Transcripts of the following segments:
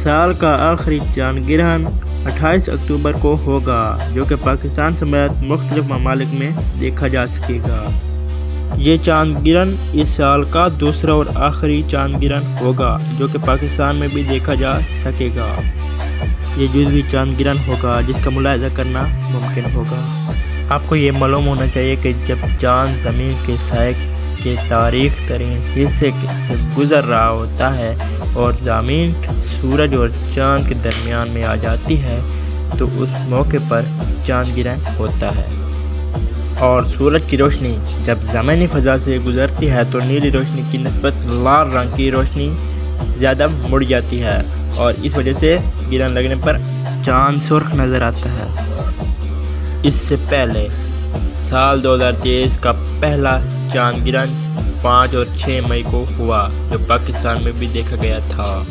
سال کا آخری چاند گرہن 28 اکتوبر کو ہوگا، جو کہ پاکستان سمیت مختلف ممالک میں دیکھا جا سکے گا۔ یہ چاند گرہن اس سال کا دوسرا اور آخری چاند گرہن ہوگا، جو کہ پاکستان میں بھی دیکھا جا سکے گا۔ یہ جزوی چاند گرہن ہوگا جس کا ملاحظہ کرنا ممکن ہوگا۔ آپ کو یہ معلوم ہونا چاہیے کہ جب چاند زمین کے سائے کے تاریک ترین حصے سے گزر رہا ہوتا ہے اور زمین سورج اور چاند کے درمیان میں آ جاتی ہے تو اس موقع پر چاند گرہن ہوتا ہے، اور سورج کی روشنی جب زمینی فضا سے گزرتی ہے تو نیلی روشنی کی نسبت لال رنگ کی روشنی زیادہ مڑ جاتی ہے، اور اس وجہ سے گرہن لگنے پر چاند سرخ نظر آتا ہے۔ اس سے پہلے سال 2023 کا پہلا چاند گرہن 5 اور 6 مئی کو ہوا، جو پاکستان میں بھی دیکھا گیا تھا۔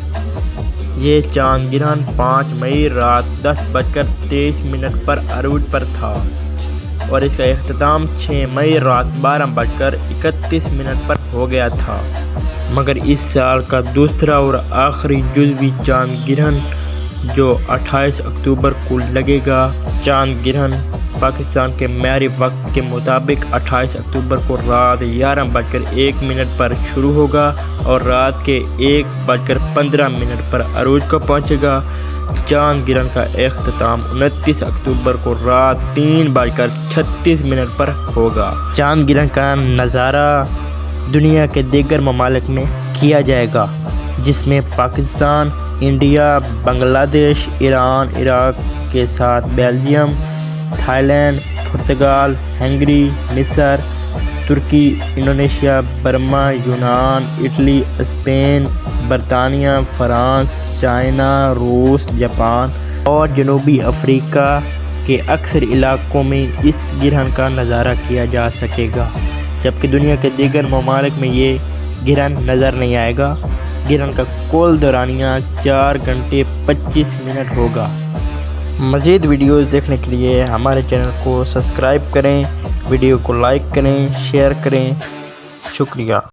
یہ چاند گرہن 5 مئی رات 10:23 پر عروج پر تھا، اور اس کا اختتام 6 مئی رات 12:31 پر ہو گیا تھا۔ مگر اس سال کا دوسرا اور آخری جزوی چاند گرہن جو 28 اکتوبر کو لگے گا، چاند گرہن پاکستان کے معیاری وقت کے مطابق 28 اکتوبر کو رات 11:01 پر شروع ہوگا اور رات کے 1:15 پر عروج کو پہنچے گا۔ چاند گرہن کا اختتام 29 اکتوبر کو رات 3:36 پر ہوگا۔ چاند گرہن کا نظارہ دنیا کے دیگر ممالک میں کیا جائے گا، جس میں پاکستان، انڈیا، بنگلہ دیش، ایران، عراق کے ساتھ Belgium, Thailand, Portugal, Hungary, مصر، ترکی، انڈونیشیا، برما، یونان، اٹلی، اسپین، برطانیہ، فرانس، چائنا، روس، جاپان اور جنوبی افریقہ کے اکثر علاقوں میں اس گرہن کا نظارہ کیا جا سکے گا، جبکہ دنیا کے دیگر ممالک میں یہ گرہن نظر نہیں آئے گا۔ گرہن کا کل دورانیہ 4 گھنٹے 25 منٹ ہوگا۔ مزید ویڈیوز دیکھنے کے لیے ہمارے چینل کو سبسکرائب کریں، ویڈیو کو لائک کریں، شیئر کریں۔ شکریہ۔